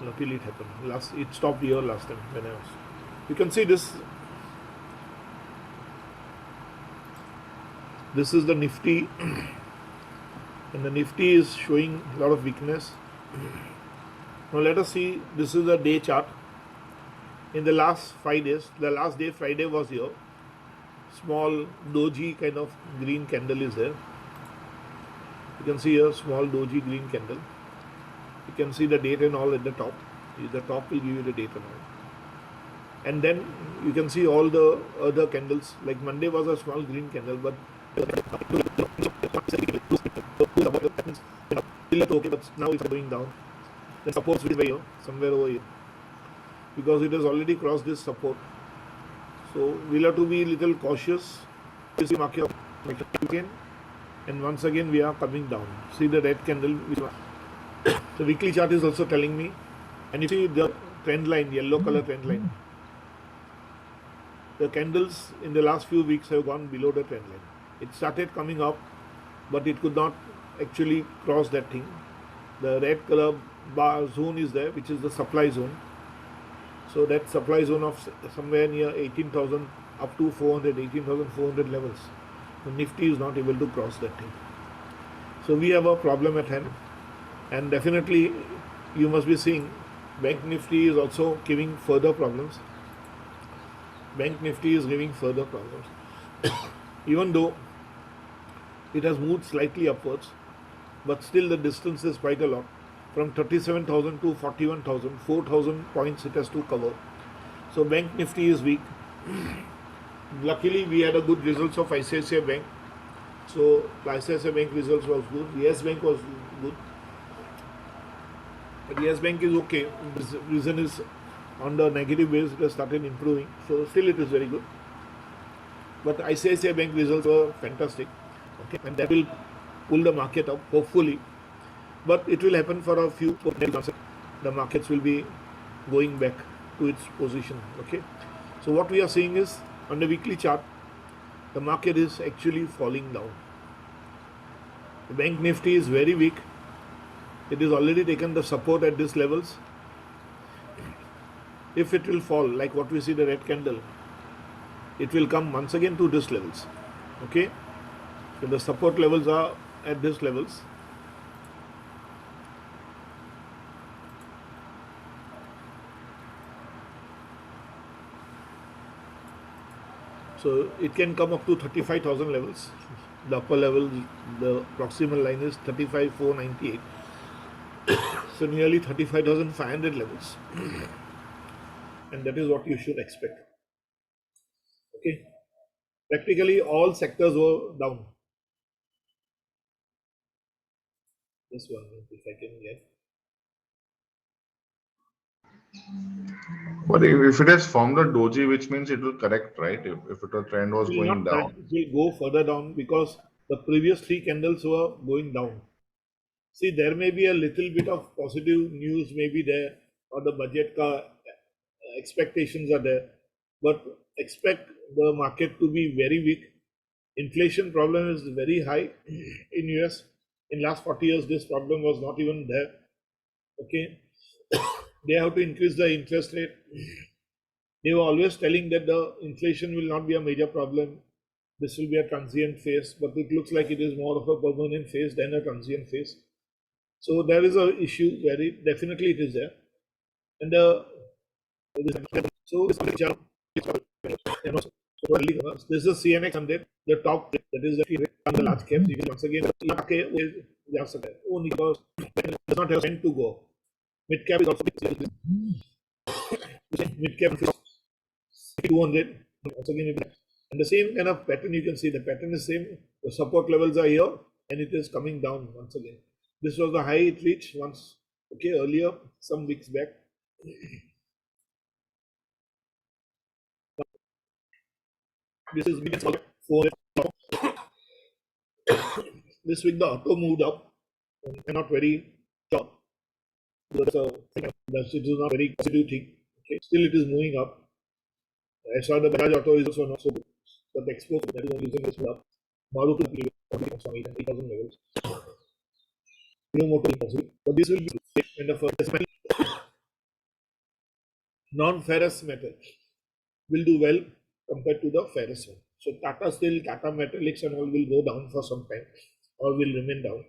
Luckily it happened. It stopped here last time when I was. You can see this. This is the Nifty, and the Nifty is showing a lot of weakness. Now let us see. This is the day chart. In the last 5 days, the last day Friday was here. Small doji kind of green candle is there. You can see a small doji green candle. You can see the date and all at the top. The top will give you the date and all. And then you can see all the other candles. Like Monday was a small green candle, but okay, but now it's going down. The support will be here, somewhere over here, because it has already crossed this support. So we'll have to be a little cautious. You see market again, and once again we are coming down. See the red candle. The weekly chart is also telling me, and you see the trend line, yellow color trend line. The candles in the last few weeks have gone below the trend line. It started coming up, but it could not actually cross that thing. The red color bar zone is there, which is the supply zone. So that supply zone of somewhere near 18,000 up to 18,400 levels. The Nifty is not able to cross that thing. So we have a problem at hand, and definitely you must be seeing Bank Nifty is also giving further problems. Bank Nifty is giving further problems. Even though it has moved slightly upwards, but still the distance is quite a lot. From 37,000 to 41,000, 4,000 points it has to cover. So Bank Nifty is weak. Luckily we had a good results of ICICI Bank. So the ICICI Bank results was good. Yes Bank was good. But Yes Bank is okay. The reason is on the negative base it has started improving. So still it is very good. But ICICI Bank results were fantastic. Okay, and that will pull the market up, hopefully. But it will happen for a few months. The markets will be going back to its position. Okay. So what we are seeing is on the weekly chart, the market is actually falling down. The Bank Nifty is very weak. It is already taken the support at these levels. If it will fall, like what we see the red candle, it will come once again to these levels. Okay. So the support levels are at these levels. So it can come up to 35,000 levels. The upper level, the proximal line is 35,498. So nearly 35,500 levels. And that is what you should expect. Okay. Practically all sectors were down. This one, if I can get. But if it has formed a doji, which means it will correct, right? If the trend was It will going not correct. down. It will go further down because the previous 3 candles were going down. See, there may be a little bit of positive news maybe there, or the budget expectations are there, but expect the market to be very weak. Inflation problem is very high in US. In last 40 years, this problem was not even there. Okay, they have to increase the interest rate. They were always telling that the inflation will not be a major problem. This will be a transient phase, but it looks like it is more of a permanent phase than a transient phase. So there is a issue very definitely it is there, and so this is CNX 100, the top that is the large caps. You can once again only because it does not have trend to go. Mid cap is also mid cap 200 once again, and the same kind of pattern you can see. The pattern is same. The support levels are here, and it is coming down once again. This was the high it reached once, okay, earlier, some weeks back. This is for this week the auto moved up, and not very sure. It is not very positive thing. Okay, still it is moving up. I saw the Bajaj Auto is also not so good, but the exports that is the reason it's up. Maruti 8,000 levels. No more positive, but this will be when the first non-ferrous metal will do well compared to the ferrous one. So Tata Steel, Tata Metallics and all will go down for some time or will remain down.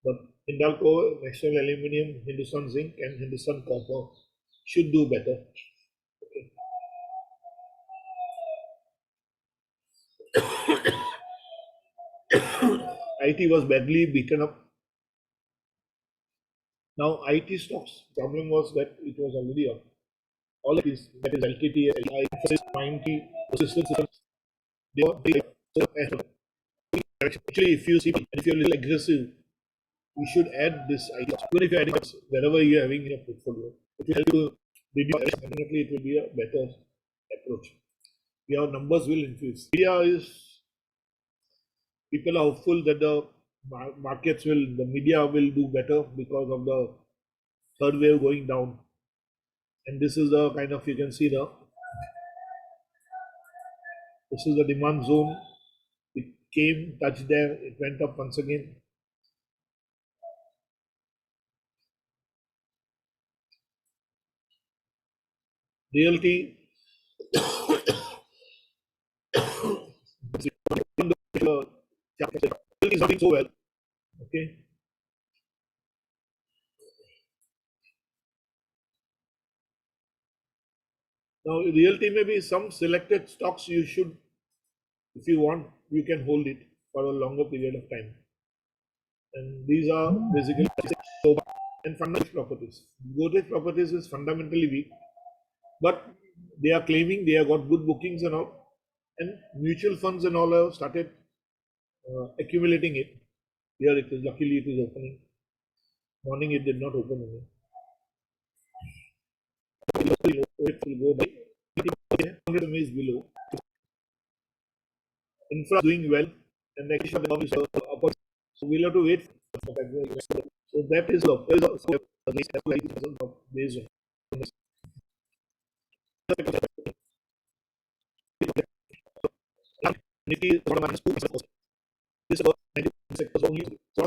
But Hindalco, National Aluminium, Hindustan Zinc and Hindustan Copper should do better. IT was badly beaten up. Now IT stocks, problem was that it was already up. All of these, that is LTT, LI, Mindtree, Persistent Systems, actually, if you see, if you're a little aggressive, you should add this idea. Even if you're adding wherever you're having in your portfolio, it will help you reduce. Definitely, it will be a better approach. Your numbers will increase. Media is, people are hopeful that the the media will do better because of the third wave going down. And this is the kind of, you can see this is the demand zone. It came, touched there, it went up once again. Realty is not doing so well. Okay. Now, realty may be some selected stocks you should, if you want, you can hold it for a longer period of time. And these are basically and fundamental properties. Godrej Properties is fundamentally weak, but they are claiming they have got good bookings and all, and mutual funds and all have started accumulating it. Here it is, luckily it is opening. Morning it did not open again. It will go by 100 is below. Infra doing well, and next is upward. So we'll have to wait for that. So that is based on Nifty is minus 2%. This is about 90 sectors only. So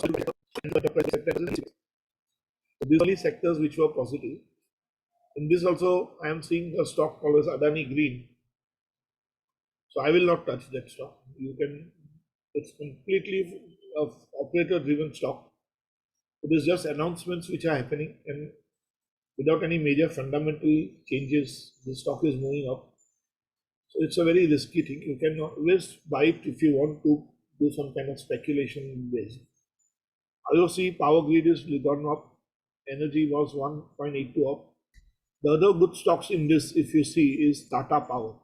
these are only sectors which were positive. In this also, I am seeing a stock called as Adani Green. So I will not touch that stock. You can, it's completely operator-driven stock. It is just announcements which are happening, and without any major fundamental changes, the stock is moving up. So it's a very risky thing. You can always buy it if you want to do some kind of speculation based. IOC Power Grid is gone up. Energy was 1.82 up. The other good stocks in this, if you see, is Tata Power.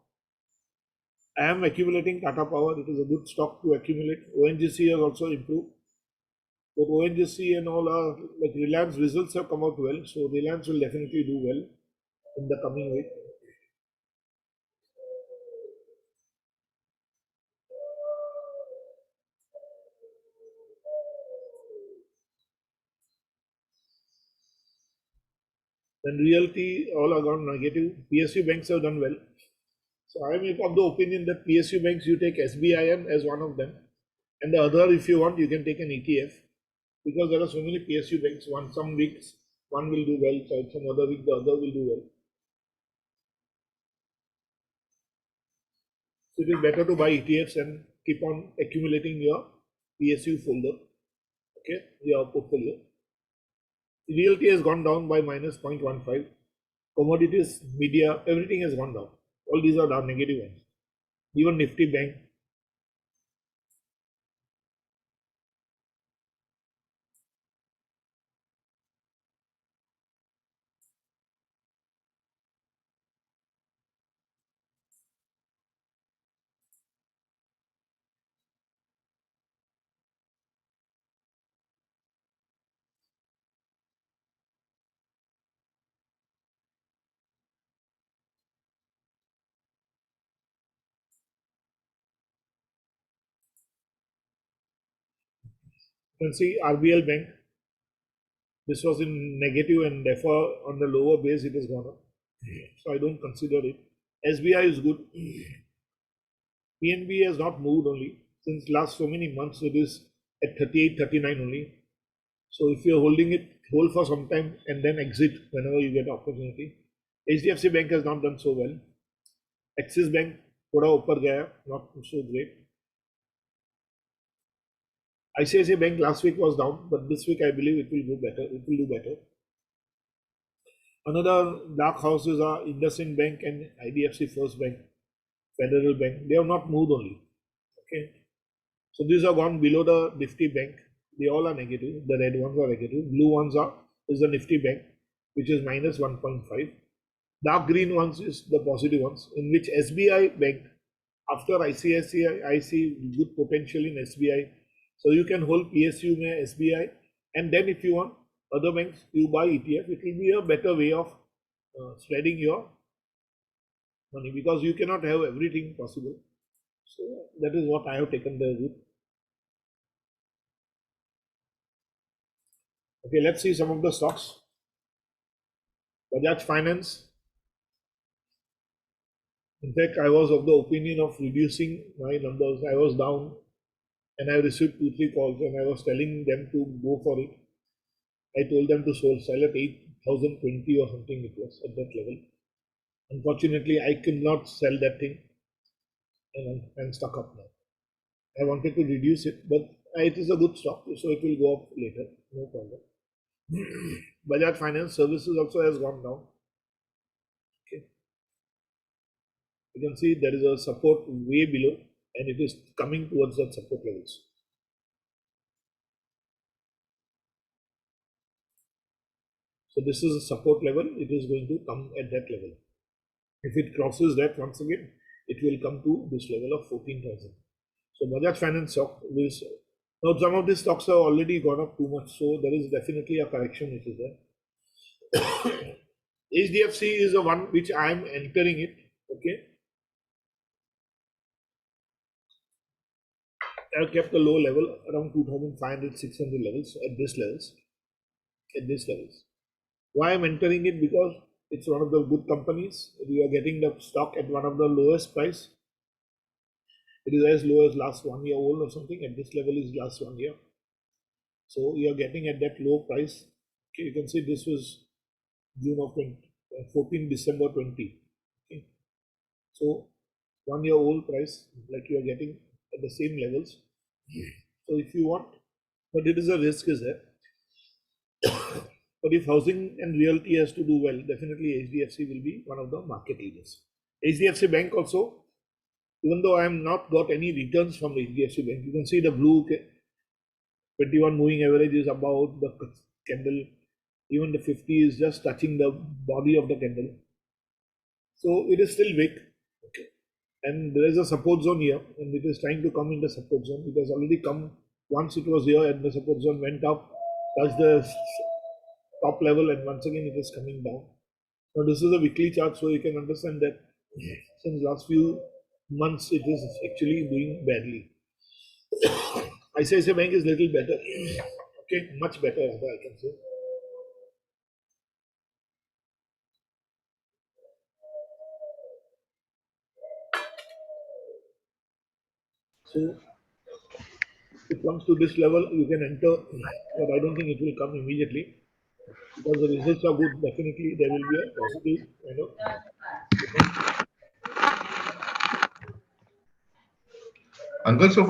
I am accumulating Tata Power. It is a good stock to accumulate. ONGC has also improved. But ONGC and all are like Reliance results have come out well. So Reliance will definitely do well in the coming week. Then realty, all are gone negative. PSU banks have done well. So I am of the opinion that PSU banks, you take SBIN as one of them. And the other, if you want, you can take an ETF. Because there are so many PSU banks, some weeks, one will do well, so some other week, the other will do well. So it is better to buy ETFs and keep on accumulating your PSU folder, okay, your portfolio. Realty has gone down by minus 0.15. Commodities, media, everything has gone down. All these are down, negative ones. Even Nifty Bank. You can see RBL Bank. This was in negative and therefore on the lower base it has gone up. So I don't consider it. SBI is good. PNB has not moved only. Since last so many months it is at 38, 39 only. So if you're holding it, hold for some time and then exit whenever you get opportunity. HDFC Bank has not done so well. Axis Bank थोड़ा ऊपर गया, not so great. ICICI Bank last week was down, but this week I believe it will go better. It will do better. Another dark houses are IndusInd Bank and IDFC First Bank, Federal Bank. They have not moved only. Okay, so these are gone below the Nifty Bank. They all are negative. The red ones are negative. Blue ones is the Nifty Bank, which is minus 1.5. Dark green ones is the positive ones, in which SBI Bank, after ICICI, I see good potential in SBI. So you can hold PSU में SBI, and then if you want other banks, you buy ETF. It will be a better way of spreading your money, because you cannot have everything possible. So that is what I have taken the route. Okay, let's see some of the stocks. Bajaj Finance. In fact, I was of the opinion of reducing my numbers. I was down and I received 2-3 calls and I was telling them to go for it. I told them to sell at 8,020 or something it was at that level. Unfortunately, I could not sell that thing and I'm stuck up now. I wanted to reduce it, but it is a good stock, so it will go up later, no problem. Bajaj Finance Services also has gone down. Okay. You can see there is a support way below and it is coming towards that support levels. So this is a support level, it is going to come at that level. If it crosses that once again, it will come to this level of 14,000. So Bajaj Finance stock will. Now some of these stocks have already gone up too much, so there is definitely a correction which is there. HDFC is the one which I am entering it. Okay. I have kept a low level around 2,500, 600 levels at this levels. Why I'm entering it? Because it's one of the good companies. We are getting the stock at one of the lowest price. It is as low as last 1 year old or something. At this level is last 1 year. So you are getting at that low price. Okay, you can see this was June of 14 December 20. Okay. So 1 year old price, like you are getting at the same levels. So if you want, but it is a risk is there. But if housing and realty has to do well, definitely HDFC will be one of the market leaders. HDFC Bank also, even though I have not got any returns from HDFC Bank, you can see the blue 21 moving average is about the candle. Even the 50 is just touching the body of the candle. So it is still weak. Okay. And there is a support zone here, and it is trying to come in the support zone. It has already come once. It was here, and the support zone went up, touched the top level, and once again it is coming down. Now this is a weekly chart, so you can understand that since last few months it is actually doing badly. ICICI Bank is little better. Okay, much better, I can say. So if it comes to this level, you can enter, but I don't think it will come immediately because the results are good. Definitely, there will be a positive, Uncle, so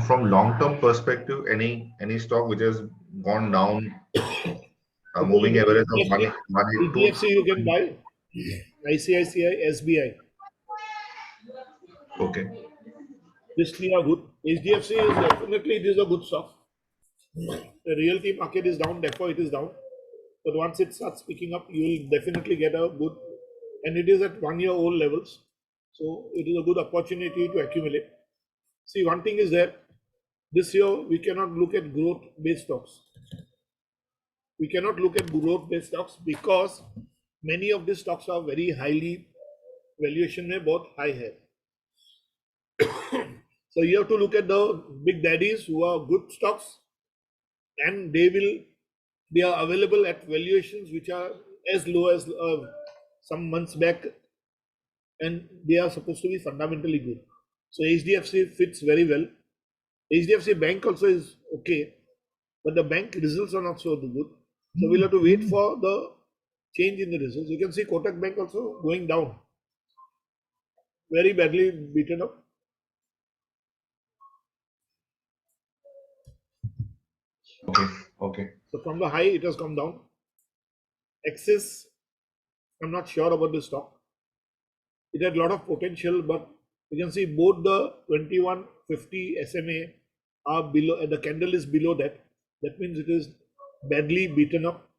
from long-term perspective, any stock which has gone down, a moving average of 182. ETFC you can buy. ICICI, SBI. Okay. These three are good. HDFC is definitely it is a good stock. The realty market is down, therefore it is down. But once it starts picking up, you will definitely get a good, and it is at 1 year old levels. So it is a good opportunity to accumulate. See, one thing is that this year we cannot look at growth based stocks. We cannot look at growth based stocks because many of these stocks are very highly valuation में बहुत high है. So you have to look at the big daddies who are good stocks, and they are available at valuations which are as low as some months back, and they are supposed to be fundamentally good. So HDFC fits very well. HDFC Bank also is okay, but the bank results are not so good. So we'll have to wait for the change in the results. You can see Kotak Bank also going down, very badly beaten up. Okay. Okay. So from the high, it has come down. Axis, I'm not sure about the stock. It had a lot of potential, but you can see both the 2150 SMA are below, the candle is below that. That means it is badly beaten up.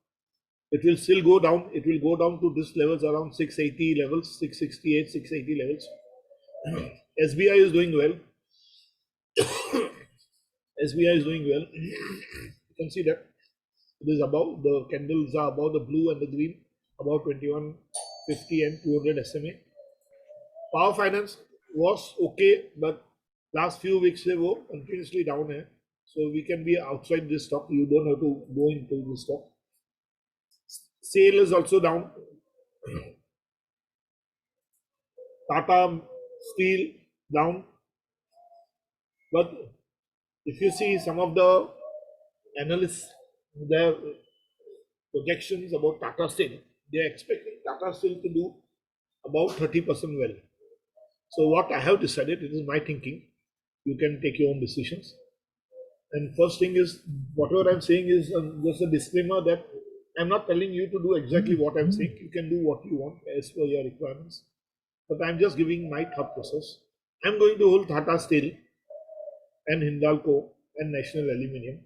It will still go down. It will go down to this levels around 680 levels, 668, 680 levels. SBI is doing well. SBI is doing well. You can see that it is above, the candles are above the blue and the green, about 2150 and 200 SMA. Power Finance was okay, but last few weeks they were continuously down here. So we can be outside this stock. You don't have to go into this stock. Sale is also down. Tata Steel down. But if you see some of the analysts, their projections about Tata Steel, they are expecting Tata Steel to do about 30% well. So what I have decided, it is my thinking. You can take your own decisions. And first thing is, whatever I'm saying is just a disclaimer that I'm not telling you to do exactly what I'm saying. You can do what you want as per your requirements. But I'm just giving my thought process. I'm going to hold Tata Steel and Hindalco and National Aluminium.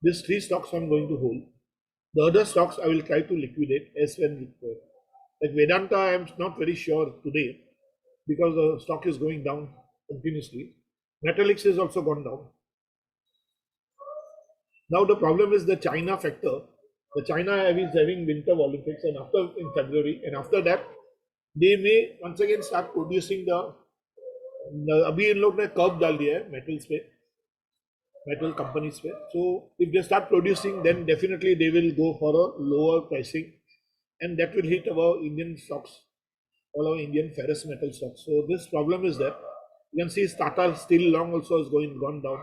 These three stocks I'm going to hold. The other stocks I will try to liquidate as when required. Like Vedanta, I'm not very sure today because the stock is going down continuously. Metallics has also gone down. Now the problem is the China factor. The China is having winter Olympics, and after in February, and after that, they may once again start producing the अभी इन लोग ने curve डाल दिया है metals पे, metal companies पे. So if they start producing, then definitely they will go for a lower pricing, and that will hit our Indian stocks, all our Indian ferrous metal stocks. So this problem is that you can see Tata Steel Long also has gone down.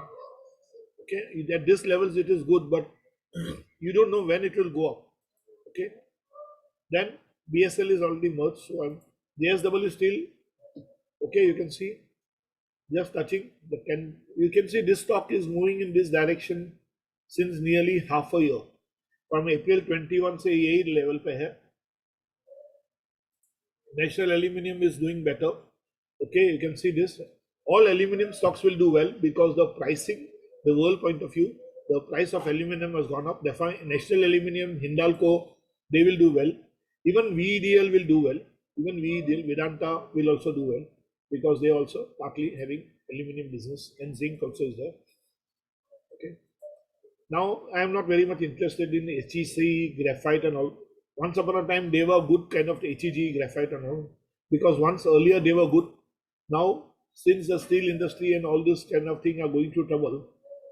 Okay, at this levels it is good, but you don't know when it will go up. Okay, then BSL is already merged, so JSW Steel. Okay, you can see just touching the can. You can see this stock is moving in this direction since nearly half a year. From April 21 से यही level पे है. National Aluminium is doing better. Okay, you can see this. All aluminum stocks will do well because the pricing, the world point of view, the price of aluminum has gone up. Therefore, National Aluminium, Hindalco, they will do well. Even VEDL will do well. Even VEDL, Vedanta will also do well because they also partly having aluminum business, and zinc also is there. Okay. Now, I am not very much interested in HEC, graphite and all. Once upon a time, they were good kind of HEG, graphite and all. Because once earlier they were good. Now, since the steel industry and all this kind of thing are going through trouble,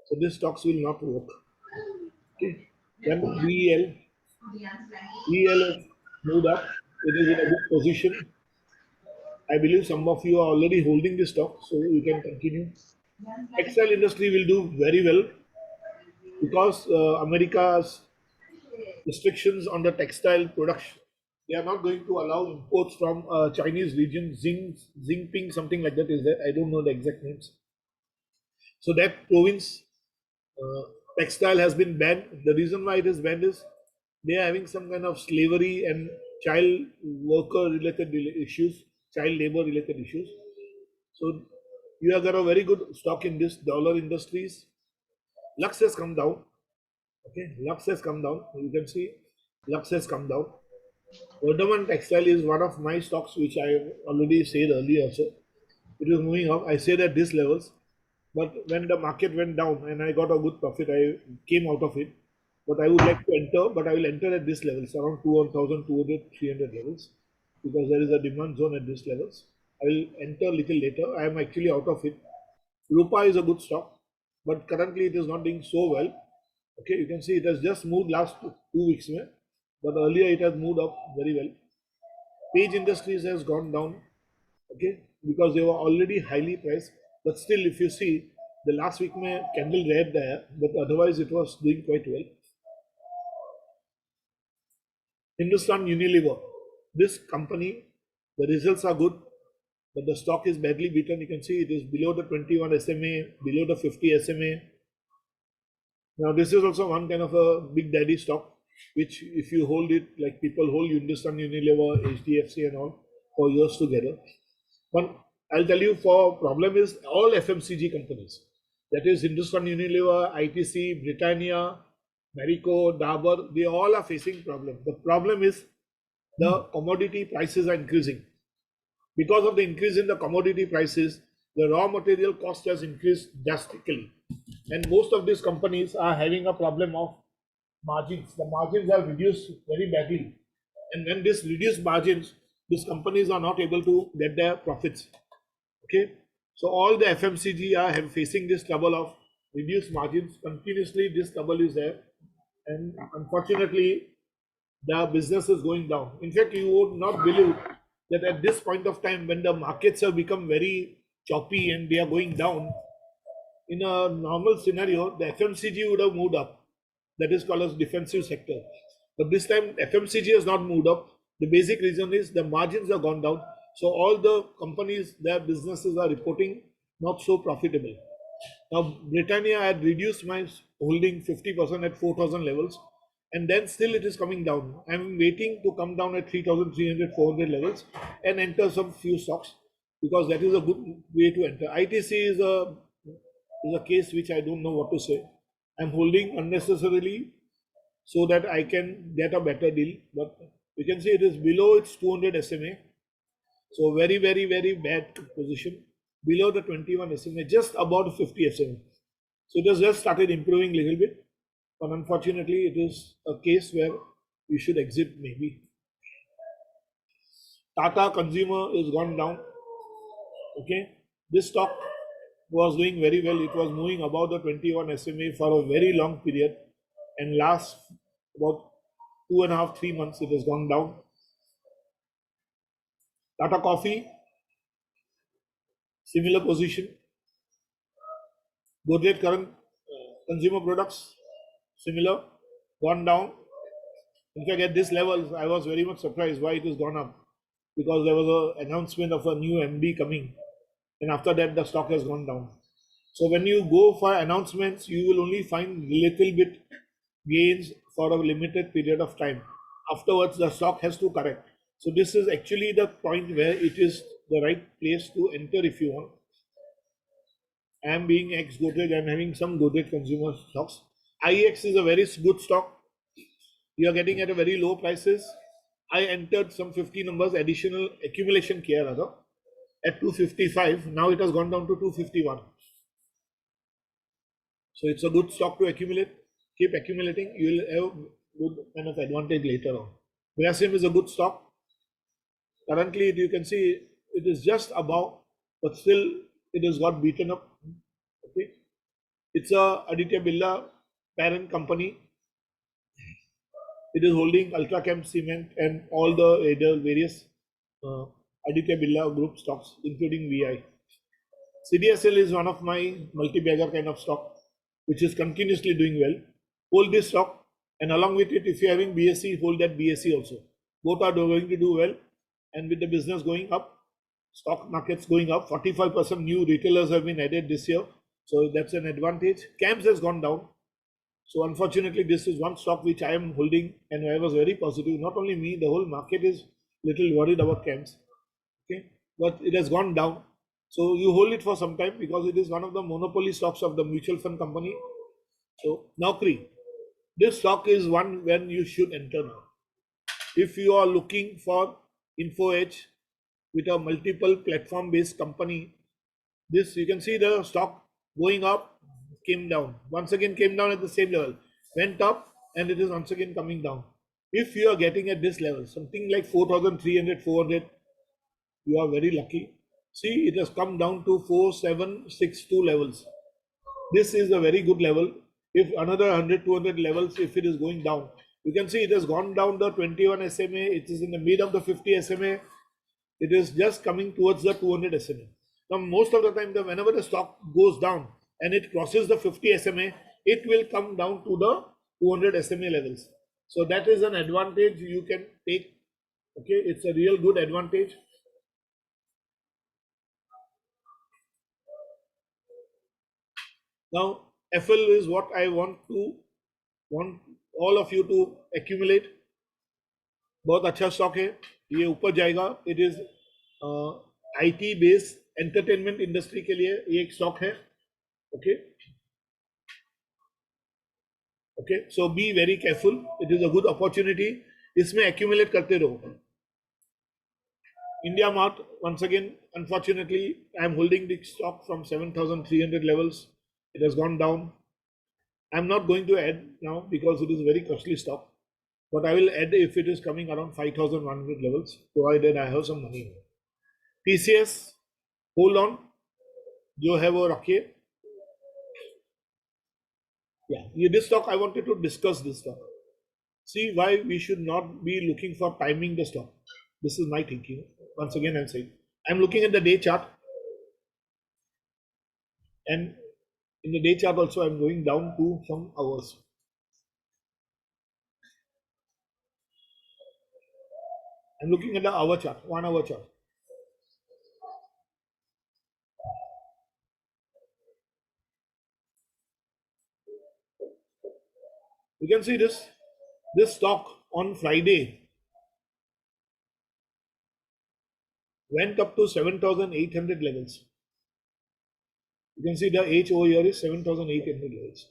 so these stocks will not work. Okay. Then VEL has moved up. It is in a good position. I believe some of you are already holding this stock, so you can continue. Textile industry will do very well because America's restrictions on the textile production. They are not going to allow imports from Chinese region, Xinjiang, something like that is there. I don't know the exact names. So that province uh, textile has been banned. The reason why it is banned is they are having some kind of slavery and child worker related issues, child labor related issues. So you have got a very good stock in this dollar industries. Lux has come down. Okay, Lux has come down. You can see Lux has come down. Vardhaman Textile is one of my stocks which I already said earlier also. It is moving up. I said at these levels, but when the market went down and I got a good profit, I came out of it. But I would like to enter, but I will enter at this levels, around 1,200, 300 levels, because there is a demand zone at these levels. I will enter a little later. I am actually out of it. Rupa is a good stock, but currently it is not doing so well. Okay, you can see it has just moved last 2 weeks, but earlier it has moved up very well. Page Industries has gone down, okay, because they were already highly priced. But still, if you see, the last week mein candle red there, but otherwise it was doing quite well. Hindustan Unilever. This company, the results are good, but the stock is badly beaten. You can see it is below the 21 SMA, below the 50 SMA. Now, this is also one kind of a big daddy stock, which if you hold it, like people hold Hindustan Unilever, HDFC and all for years together. But I'll tell you, for problem is all FMCG companies. That is Hindustan Unilever, ITC, Britannia, Marico, Dabur, they all are facing problem. The problem is the commodity prices are increasing. Because of the increase in the commodity prices, the raw material cost has increased drastically. And most of these companies are having a problem of margins. The margins have reduced very badly. And when this reduced margins, these companies are not able to get their profits. Okay. So all the FMCG are facing this trouble of reduced margins. Continuously, this trouble is there. And unfortunately, the business is going down. In fact, you would not believe that at this point of time, when the markets have become very choppy and they are going down, in a normal scenario, the FMCG would have moved up. That is called as defensive sector. But this time, FMCG has not moved up. The basic reason is the margins have gone down. So all the companies, their businesses are reporting not so profitable. Now, Britannia had reduced my holding 50% at 4,000 levels, and then still it is coming down. I'm waiting to come down at 3,300, 400 levels and enter some few stocks, because that is a good way to enter. ITC is a case which I don't know what to say. I'm holding unnecessarily so that I can get a better deal. But you can see it is below its 200 SMA. So very, very, very bad position. Below the 21 SMA, just about 50 SMA. So it has just started improving a little bit. But unfortunately, it is a case where you should exit maybe. Tata Consumer is gone down. Okay. This stock was doing very well. It was moving above the 21 SMA for a very long period. And last about 2.5, 3 months, it has gone down. Tata Coffee, similar position. Godrej current consumer products, similar, gone down. In fact, at this level, I was very much surprised why it has gone up, because there was an announcement of a new MD coming, and after that, the stock has gone down. So when you go for announcements, you will only find little bit gains for a limited period of time. Afterwards, the stock has to correct. So this is actually the point where it is the right place to enter if you want. I am being ex-Godrej, I am having some Godrej consumer stocks. IEX is a very good stock. You are getting at a very low prices. I entered some 50 numbers additional accumulation care at 255. Now it has gone down to 251. So it's a good stock to accumulate. Keep accumulating. You will have good kind of advantage later on. Grasim is a good stock. Currently, you can see it is just above, but still it has got beaten up. Okay, it's a Aditya Birla parent company. It is holding Ultrachem Cement and all the various Aditya Birla group stocks, including VI. CDSL is one of my multi-bagger kind of stock, which is continuously doing well. Hold this stock, and along with it, if you're having BSE, hold that BSE also. Both are going to do well, and with the business going up, stock markets going up, 45% new retailers have been added this year, so that's an advantage. CAMS has gone down. So unfortunately, this is one stock which I am holding, and I was very positive. Not only me, the whole market is little worried about CAMS. Okay, but it has gone down. So you hold it for some time because it is one of the monopoly stocks of the mutual fund company. So Naukri, this stock is one when you should enter now. If you are looking for info edge with a multiple platform based company, this you can see the stock going up, came down, once again came down at the same level, went up, and it is once again coming down. If you are getting at this level, something like 4,300, 400, you are very lucky. See, it has come down to 4762 levels. This is a very good level. If another 100, 200 levels, if it is going down, you can see it has gone down the 21 SMA. It is in the mid of the 50 SMA. It is just coming towards the 200 SMA. Now, most of the time, whenever the stock goes down and it crosses the 50 SMA, it will come down to the 200 SMA levels. So that is an advantage you can take. Okay, it's a real good advantage. Now FL is what I want all of you to accumulate. बहुत अच्छा stock है, ये ऊपर जाएगा. It is IT based entertainment industry के लिए ये एक स्टॉक है. Okay okay, so be very careful. It is a good opportunity. इसमें एक्यूमुलेट करते रहो. India mart, once again, unfortunately, I am holding the stock from 7,300 levels. It has gone down. I am not going to add now because it is a very costly stock. But I will add if it is coming around 5,100 levels, provided I have some money. TCS, hold on. जो है वो रखिए. Yeah, this stock I wanted to discuss this stock. See why we should not be looking for timing the stock. This is my thinking. Once again, I'm saying I'm looking at the day chart, and in the day chart also I'm going down to some hours. I'm looking at the hour chart, 1 hour chart. You can see this stock on Friday went up to 7,800 levels. You can see the H over here is 7,800 levels.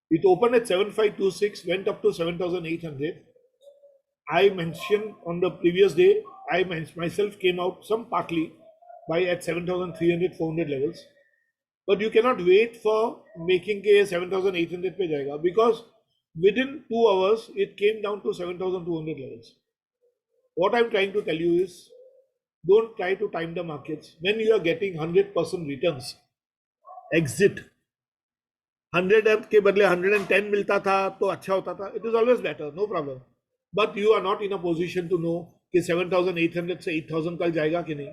It opened at 7,526, went up to 7,800. I mentioned on the previous day, I myself came out some partly by at 7,300, 400 levels. But you cannot wait for making a 7,800 pe jayega, because within 2 hours it came down to 7,200 levels. What I'm trying to tell you is, don't try to time the markets. When you are getting 100% returns, exit. 100 के बदले 110 मिलता था तो अच्छा होता था. It is always better, no problem. But you are not in a position to know कि 7,800 से 8,000 कल जाएगा कि नहीं.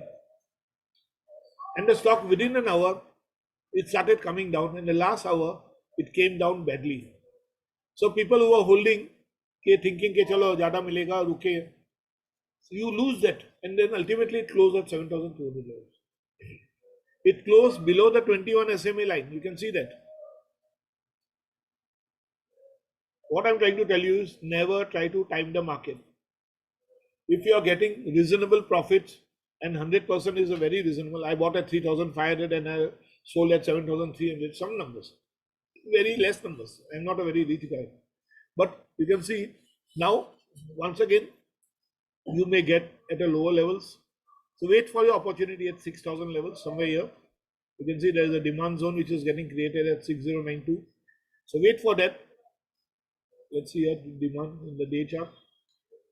And the stock within an hour, it started coming down. In the last hour, it came down badly. So people who are holding, thinking कि चलो ज़्यादा मिलेगा, रुके, you lose that, and then ultimately it closed at 7,200 levels. It closed below the 21 SMA line. You can see that. What I'm trying to tell you is, never try to time the market. If you are getting reasonable profits, and 100% is a very reasonable, I bought at 3,500 and I sold at 7,300, some numbers, very less numbers. I'm not a very rich guy. But you can see now, once again, you may get at a lower levels. So wait for your opportunity at 6,000 levels, somewhere here. You can see there is a demand zone which is getting created at 6,092. So wait for that. Let's see here demand in the day chart.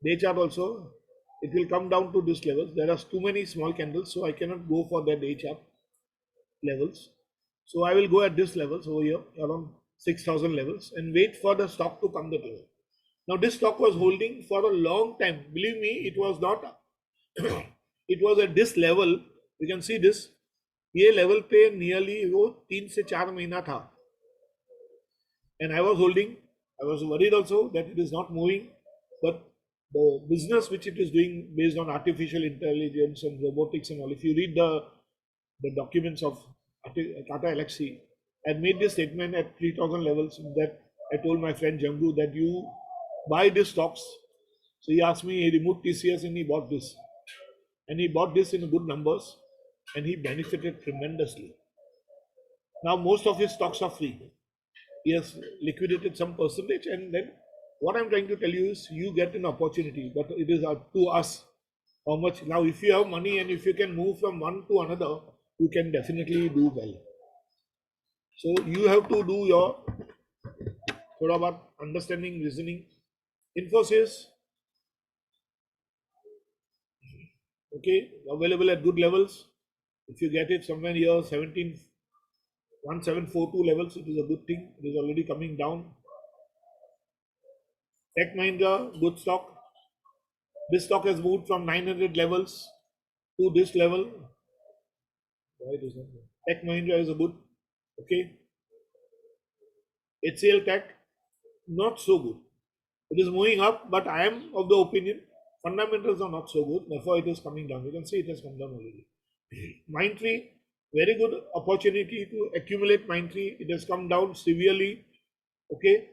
Day chart also, it will come down to this levels. There are too many small candles, so I cannot go for that day chart levels. So I will go at this levels over here, around 6,000 levels, and wait for the stock to come that level. Now this stock was holding for a long time. Believe me, it was not. It was at this level. You can see this. ये level पे nearly वो 3 से 4 महीना था. And I was holding. I was worried also that it is not moving, but the business which it is doing based on artificial intelligence and robotics and all, if you read the documents of Tata Elxsi, I made this statement at 3,000 levels that I told my friend Jambu that you buy these stocks. So he asked me, he removed TCS and he bought this. And he bought this in good numbers and he benefited tremendously. Now most of his stocks are free. He has liquidated some percentage, and then what I'm trying to tell you is, you get an opportunity, but it is up to us how much. Now if you have money and if you can move from one to another, you can definitely do well. So you have to do your thought about understanding, reasoning. Infosys, okay, available at good levels. If you get it somewhere here 17,1742 levels, it is a good thing. It is already coming down. Tech Mahindra, good stock. This stock has moved from 900 levels to this level. Why it is not there? Tech Mahindra is a good, okay. HCL Tech, not so good. It is moving up, but I am of the opinion fundamentals are not so good. Therefore, it is coming down. You can see it has come down already. Mindtree, very good opportunity to accumulate Mindtree. It has come down severely. Okay,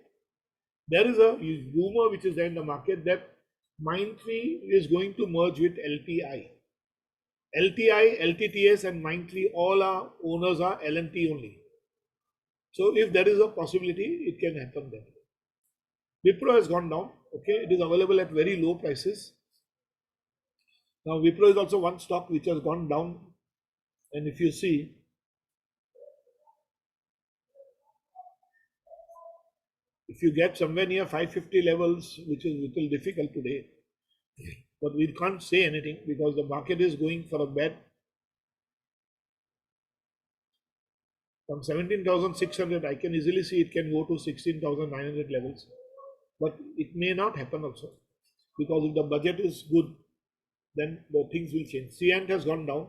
there is a rumor which is there in the market that Mindtree is going to merge with LTI. LTI, LTTS, and Mindtree, all our owners are L&T only. So if there is a possibility, it can happen there. Wipro has gone down. Okay, it is available at very low prices. Now Wipro is also one stock which has gone down, and if you see, if you get somewhere near 550 levels, which is a little difficult today, but we can't say anything because the market is going for a bet from 17,600. I can easily see it can go to 16,900 levels, but it may not happen also because if the budget is good, then the things will change. Cyient has gone down.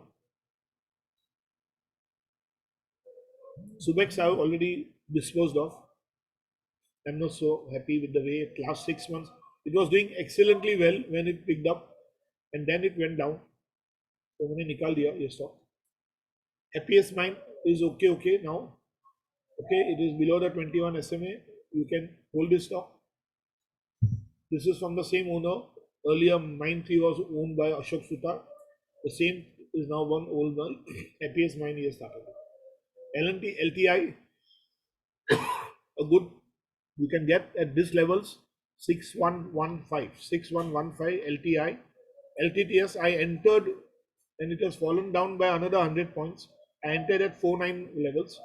Subex I have already disposed of. I'm not so happy with the way it last 6 months. It was doing excellently well when it picked up and then it went down. So मैंने निकाल दिया ये stock. Happiest Mind is okay now. Okay, it is below the 21 SMA. You can hold this stock. This is from the same owner. Earlier, Mindtree was owned by Ashok Sutta. The same is now one owned by Happiest Mind he has started. L&T, LTI, a good, you can get at this levels 6115 LTI. LTTS I entered and it has fallen down by another 100 points. I entered at 49 levels.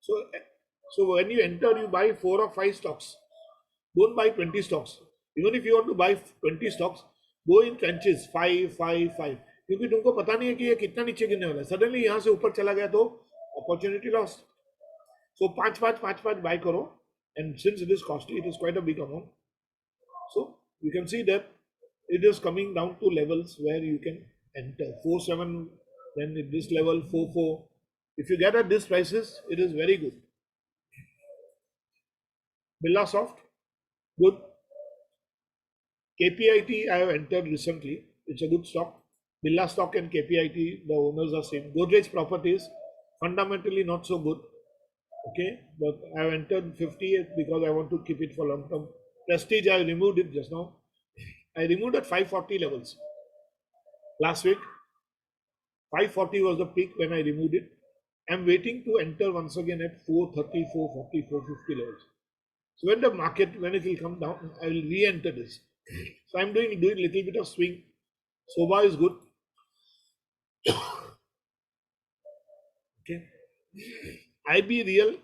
So when you enter, you buy 4 or 5 stocks. Don't buy 20 stocks. Even if you want to buy 20 stocks, go in trenches 5. क्योंकि तुमको पता नहीं है कि ये कितना नीचे गिरने वाला है. सडनली यहाँ से ऊपर चला गया तो opportunity loss. So 5 buy karo, and since it is costly, it is quite a big amount. So you can see that it is coming down to levels where you can enter 4.7, then at this level 4.4. If you get at these prices, it is very good. Birlasoft, good. KPIT I have entered recently. It's a good stock. Birla Stock and KPIT, the owners are same. Godrej Properties, fundamentally not so good. Okay, but I have entered 50 because I want to keep it for long term. Prestige, I removed it just now. I removed at 540 levels. Last week, 540 was the peak when I removed it. I'm waiting to enter once again at 430, 440, 450 levels. So when the market, when it will come down, I will re-enter this. So I'm doing little bit of swing. Soba is good. Okay. IB Real,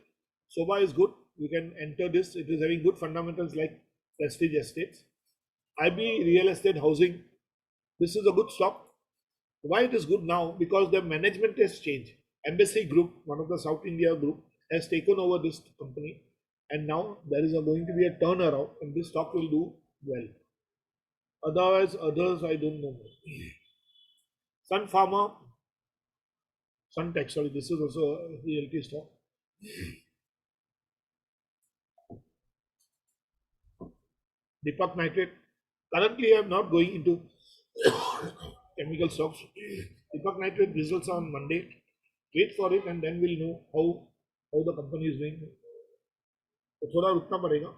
Soba is good. You can enter this. It is having good fundamentals like Prestige Estates. IB Real Estate Housing. This is a good stock. Why it is good now? Because the management has changed. Embassy Group, one of the South India group, has taken over this company, and now there is going to be a turnaround, and this stock will do well. Otherwise, others I don't know. Sun Pharma, Suntech, sorry, this is also a realty stock. Deepak Nitrate. Currently, I am not going into chemical stocks. Deepak Nitrate results are on Monday. Wait for it and then we'll know how the company is doing. तो थोड़ा रुकना पड़ेगा.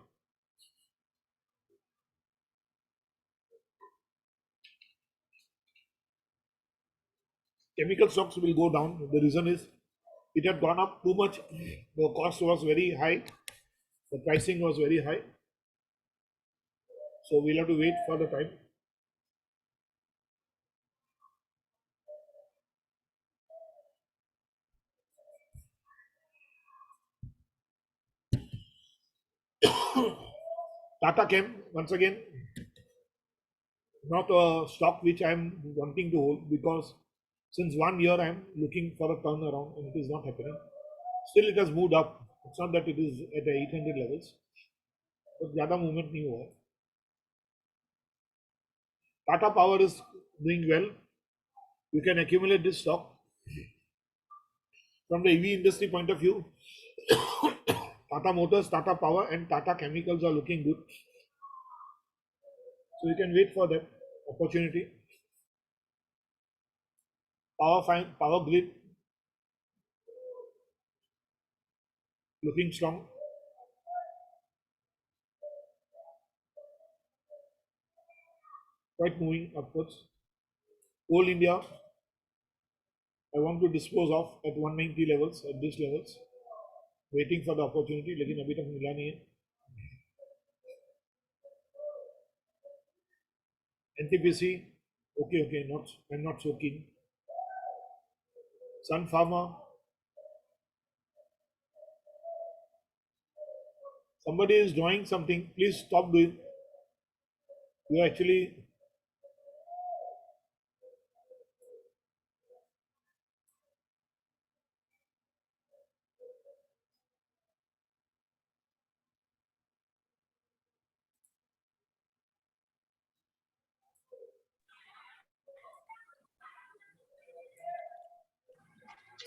Chemical stocks will go down. The reason is it had gone up too much. The cost was very high. The pricing was very high. So we'll have to wait for the time. Tata Chem, once again, not a stock which I'm wanting to hold because since 1 year I'm looking for a turnaround and it is not happening. Still it has moved up. It's not that it is at the 800 levels, but ज़्यादा movement नहीं हुआ है. Tata Power is doing well. You can accumulate this stock. From the EV industry point of view, Tata Motors, Tata Power, and Tata Chemicals are looking good. So you can wait for that opportunity. Power Grid looking strong. Quite moving upwards. Coal India, I want to dispose of at 190 levels, at these levels. Waiting for the opportunity, लेकिन अभी तक मिला नहीं है. NTPC, okay, I'm not so keen. Sun Pharma, somebody is drawing something, please stop doing. You actually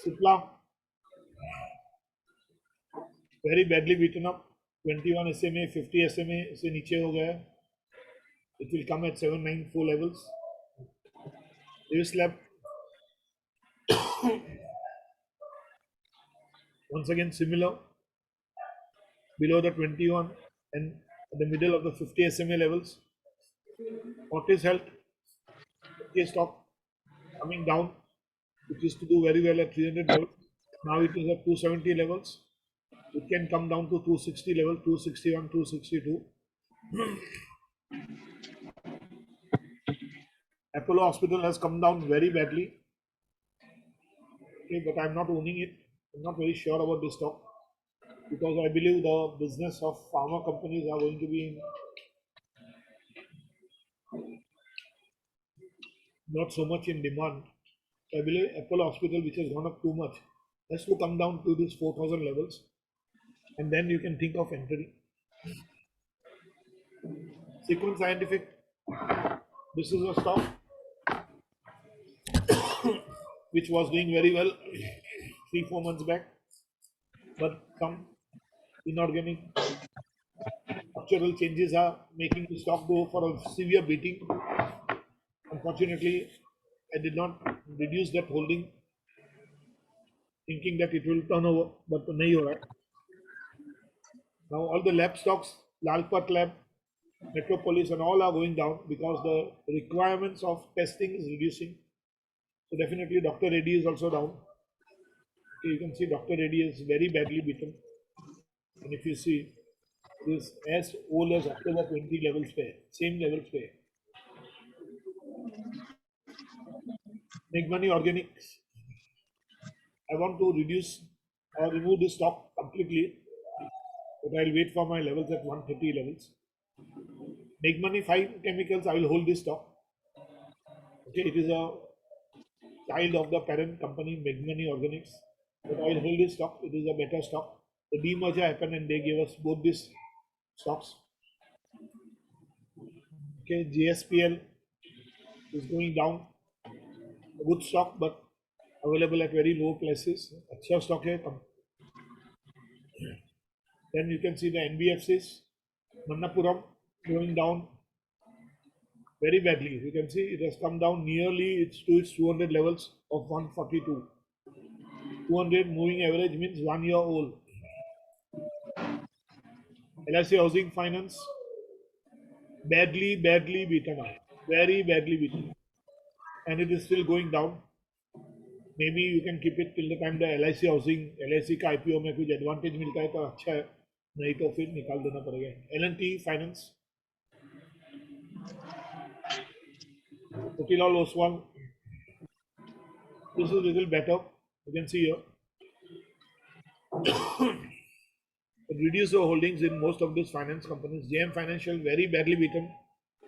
Cipla, very badly beaten up. 21 SMA, 50 SMA से नीचे हो गया. It will come at 794 levels. Davis Lab, once again similar, below the 21 and the middle of the 50 SMA levels. Fortis Health, okay, stock coming down. It used to do very well at 300 levels. Now it is at 270 levels. It can come down to 260 level, 261, 262. Apollo Hospital has come down very badly. Okay, but I'm not owning it. I'm not very sure about this stock because I believe the business of pharma companies are going to be not so much in demand. I believe Apollo Hospital, which has gone up too much, has to come down to these 4,000 levels, and then you can think of entering. Sequence Scientific, this is a stock which was doing very well 3-4 months back, but some inorganic structural changes are making the stock go for a severe beating. Unfortunately, I did not reduce that holding, thinking that it will turn over, but nahi ho raha hai. Now all the lab stocks, Lalpat Lab, Metropolis, and all are going down because the requirements of testing is reducing. So definitely Dr. Reddy is also down. You can see Dr. Reddy is very badly beaten. And if you see this as old as October 20 levels पे, same levels पे. Make Money Organics, I want to reduce or remove this stock completely, but I'll wait for my levels at 130 levels. Make Money Fine Chemicals, I will hold this stock. Okay, it is a child of the parent company Make Money Organics, but I will hold this stock. It is a better stock. The demerger happened and they gave us both these stocks. Okay, JSPL is going down. A good stock, but available at very low prices. अच्छा stock है. Then you can see the NBFCs. Manappuram going down very badly. You can see it has come down nearly to its 200 levels of 142. 200 moving average means 1 year old. LIC Housing Finance, badly beaten up. Very badly beaten. And it is still going down. Maybe you can keep it till the time the LIC Housing, LIC का IPO में कुछ advantage मिलता है तो अच्छा है, नहीं तो फिर निकाल देना पड़ेगा. L&T Finance, Motilal Oswal, this is a little better. You can see here. Reduce your holdings in most of these finance companies. JM Financial very badly beaten.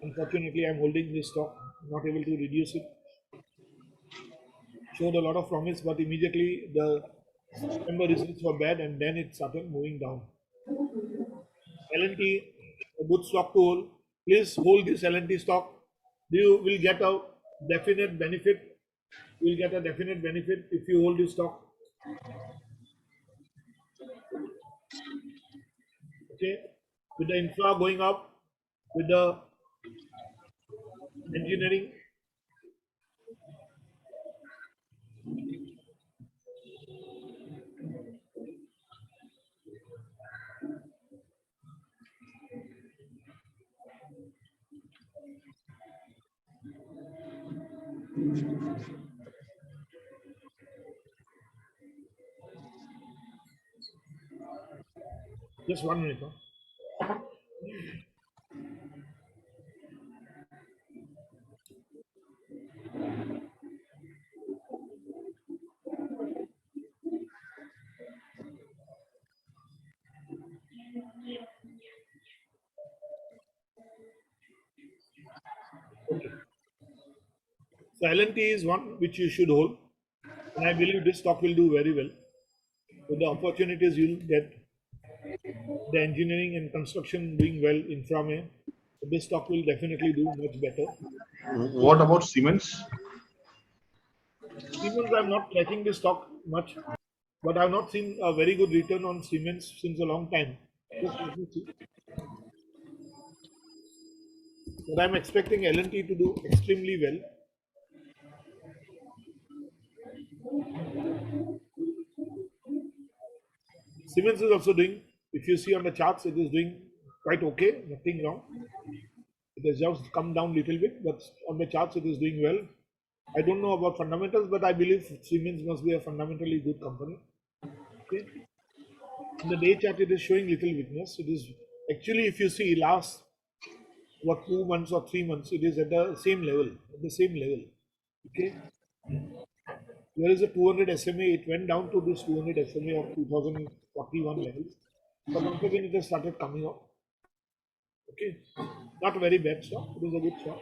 Unfortunately, I'm holding this stock, not able to reduce it. Showed a lot of promise, but immediately the September results were bad and then it started moving down. L&T, a good stock to hold. Please hold this L&T stock. You will get a definite benefit. You will get a definite benefit if you hold this stock. Okay, with the infra going up, with the engineering. Just 1 minute. Huh? Okay. So L&T is one which you should hold, and I believe this stock will do very well. With the opportunities you'll get, the engineering and construction doing well, infra mein, this stock will definitely do much better. What about Siemens? Siemens, I'm not tracking this stock much, but I've not seen a very good return on Siemens since a long time. Just let me see. But I'm expecting L&T to do extremely well. Siemens is also doing, if you see on the charts, it is doing quite okay, nothing wrong. It has just come down a little bit, but on the charts it is doing well. I don't know about fundamentals, but I believe Siemens must be a fundamentally good company. Okay. In the day chart, it is showing little weakness. It is actually, if you see last 2 months or 3 months, it is at the same level. At the same level. Okay. There is a 200 SMA. It went down to this 200 SMA of 2041 levels. But once again, it has started coming up. Okay. Not a very bad stock. It is a good stock.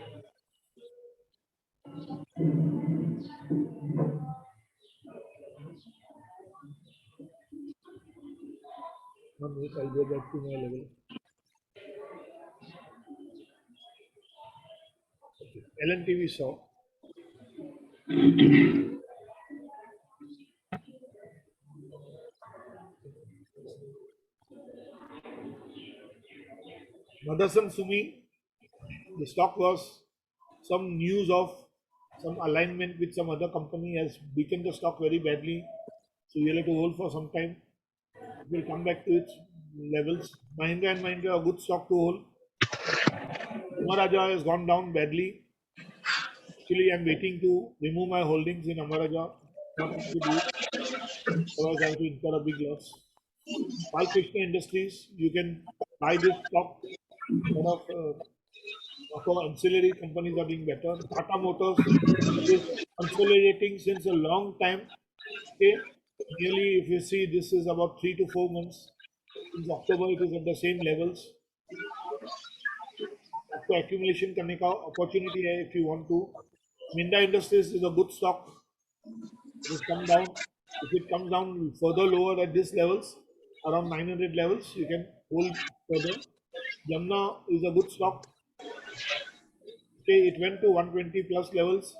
One minute, I'll go back to my level. L&T we saw. Motherson Sumi, the stock was some news of some alignment with some other company has beaten the stock very badly. So you'll have to hold for some time. It will come back to its levels. Mahindra and Mahindra, a good stock to hold. Amaraja has gone down badly. Actually, I'm waiting to remove my holdings in Amaraja. Not going to do it, otherwise I have to incur a big loss. Balkrishna Industries, you can buy this stock. A lot of auto ancillary companies are doing better. Tata Motors is consolidating since a long time. Okay, nearly if you see, this is about 3 to 4 months. Since October, it is at the same levels. आपको accumulation करने का opportunity है if you want to. Minda Industries is a good stock. It has come down. If it comes down further lower at these levels, around 900 levels, you can hold further. Jamna is a good stock. Okay, it went to 120 plus levels,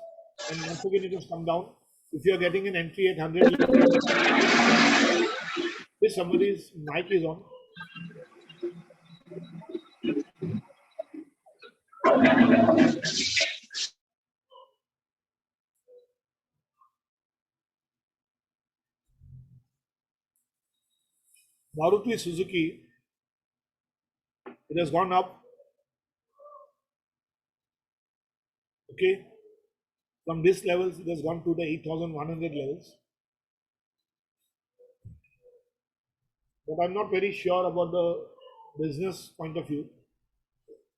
and once again it has come down. If you are getting an entry at 100 levels, if somebody's mic is on. Maruti Suzuki, it has gone up. Okay, from this levels, it has gone to the 8,100 levels. But I'm not very sure about the business point of view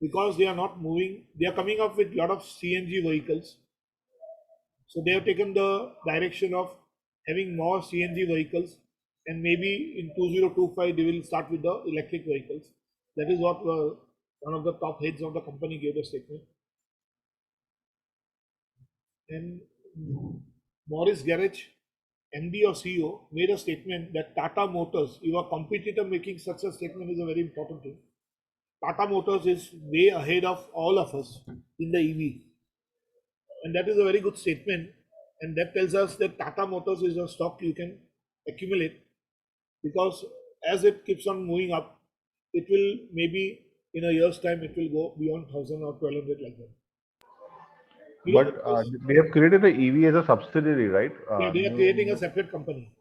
because they are not moving. They are coming up with a lot of CNG vehicles. So they have taken the direction of having more CNG vehicles, and maybe in 2025 they will start with the electric vehicles. That is what one of the top heads of the company gave a statement. And Morris Garage, MD or CEO, made a statement that Tata Motors, your competitor making such a statement is a very important thing. Tata Motors is way ahead of all of us in the EV. And that is a very good statement. And that tells us that Tata Motors is a stock you can accumulate because as it keeps on moving up, it will maybe in a year's time it will go beyond 1,000 or 1,200 like that. But they have created the EV as a subsidiary, right? Yeah, they are creating a separate company.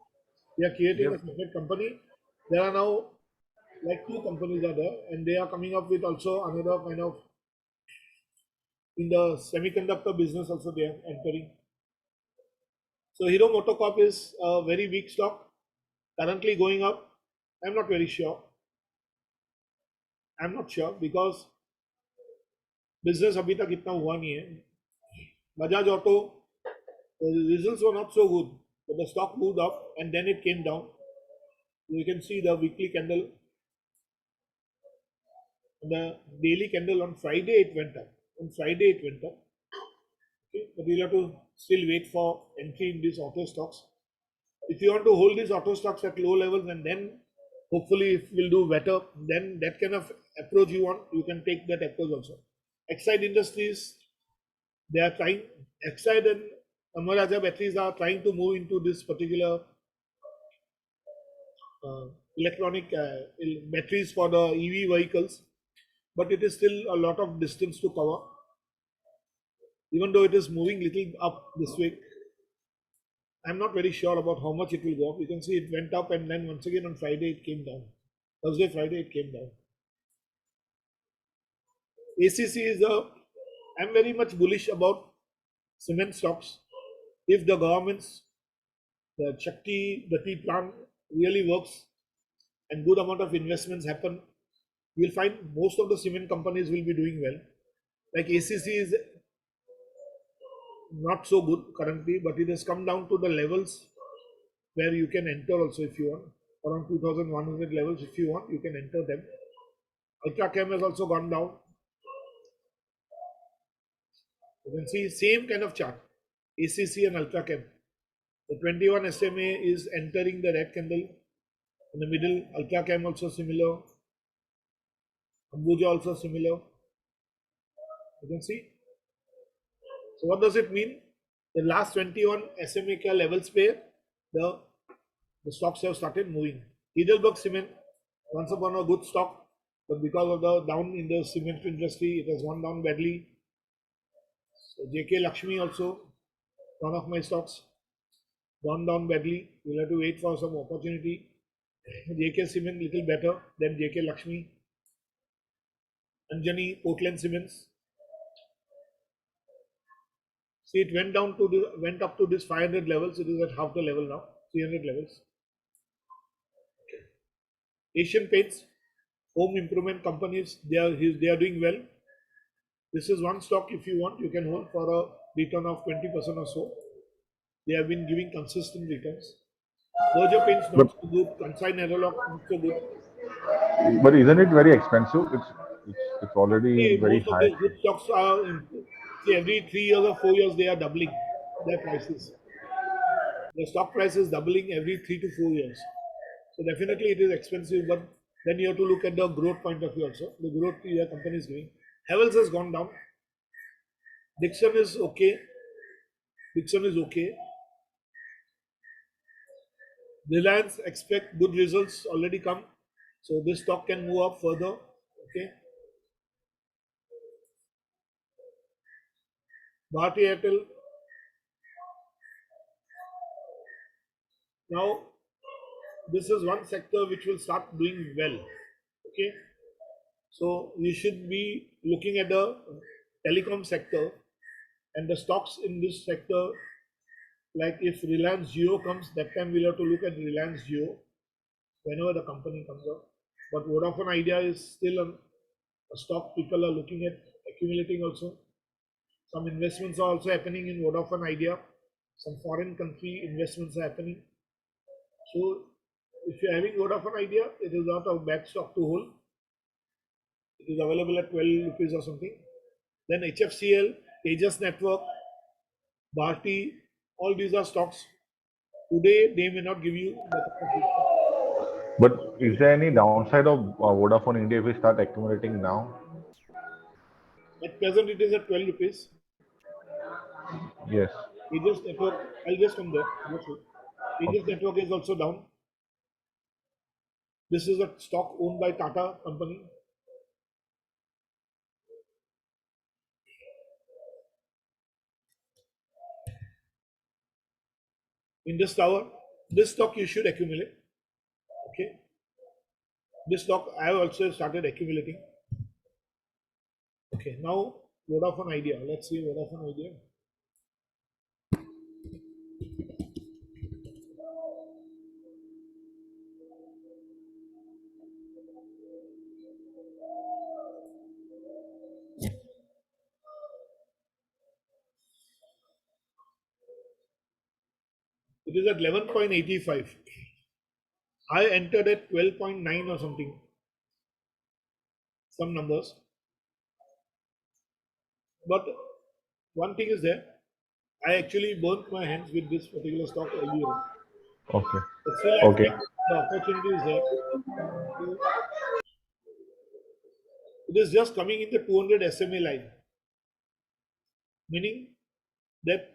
They are creating a separate company. There are now like two companies are there, and they are coming up with also another kind of in the semiconductor business also they are entering. So Hero Motocorp is a very weak stock, currently going up. I'm not very sure. I'm not sure because business अभी तक इतना हुआ नहीं है. Bajaj Auto, the results were not so good, but the stock moved up and then it came down. You can see the weekly candle, the daily candle on Friday it went up. On Friday it went up. Okay, but you'll have to still wait for entry in these auto stocks. If you want to hold these auto stocks at low levels and then hopefully if we'll do better, then that kind of approach you want, you can take that approach also. Exide Industries, they are trying, Exide and Amara Raja batteries are trying to move into this particular electronic batteries for the EV vehicles, but it is still a lot of distance to cover. Even though it is moving little up this way, I'm not very sure about how much it will go up. You can see it went up and then once again on Friday it came down. Thursday, Friday it came down. ACC is I'm very much bullish about cement stocks. If the government's, the Shakti Gati plan really works and good amount of investments happen, you'll find most of the cement companies will be doing well. Like ACC is not so good currently, but it has come down to the levels where you can enter also if you want. Around 2,100 levels, if you want, you can enter them. Ultrachem has also gone down. You can see same kind of chart, ACC and Ultrachem. The 21 SMA is entering the red candle. In the middle, Ultrachem also similar. Ambuja also similar. You can see. So what does it mean? The last 21 SMA ka levels where the stocks have started moving. Heidelberg Cement, once upon a good stock, but because of the down in the cement industry, it has gone down badly. So JK Lakshmi also, one of my stocks, gone down badly. We'll have to wait for some opportunity. JK Cement little better than JK Lakshmi. Anjani Portland Cements. See, it went up to this 500 levels. It is at half the level now, 300 levels. Asian Paints, home improvement companies, they are doing well. This is one stock if you want, you can hold for a return of 20% or so. They have been giving consistent returns. Berger Paints not so good, Kansai Nerolac not so good. But isn't it very expensive? It's already very Most of high. the good stocks are see, every 3 years or 4 years they are doubling their prices. The stock price is doubling every 3 to 4 years. So definitely it is expensive, but then you have to look at the growth point of view also. The growth the company is giving. Havells has gone down. Dixon is okay. Dixon is okay. Reliance expect good results already come. So this stock can move up further. Okay. Bharti Airtel. Now this is one sector which will start doing well. Okay. So you should be looking at the telecom sector and the stocks in this sector. Like if Reliance Jio comes, that time we'll have to look at Reliance Jio whenever the company comes out. But Vodafone Idea is still a stock people are looking at accumulating also. Some investments are also happening in Vodafone Idea. Some foreign country investments are happening. So if you're having Vodafone Idea, it is not a bad stock to hold. It is available at 12 rupees or something. Then HFCL, Tejas Network, Bharti, all these are stocks. Today they may not give you the But is there any downside of Vodafone India if we start accumulating now? at present it is at 12 rupees. Yes. Tejas Network, I'll just come there. Tejas Network is also down. This is a stock owned by Tata company. Indus Tower. This stock you should accumulate. Okay. This stock I have also started accumulating. Okay. Now Vodafone Idea. Let's see Vodafone Idea. It is at 11.85. I entered at 12.9 or something. Some numbers. But one thing is there. I actually burnt my hands with this particular stock earlier. Okay. But still, I Okay. find the opportunity is there. It is just coming in the 200 SMA line, meaning that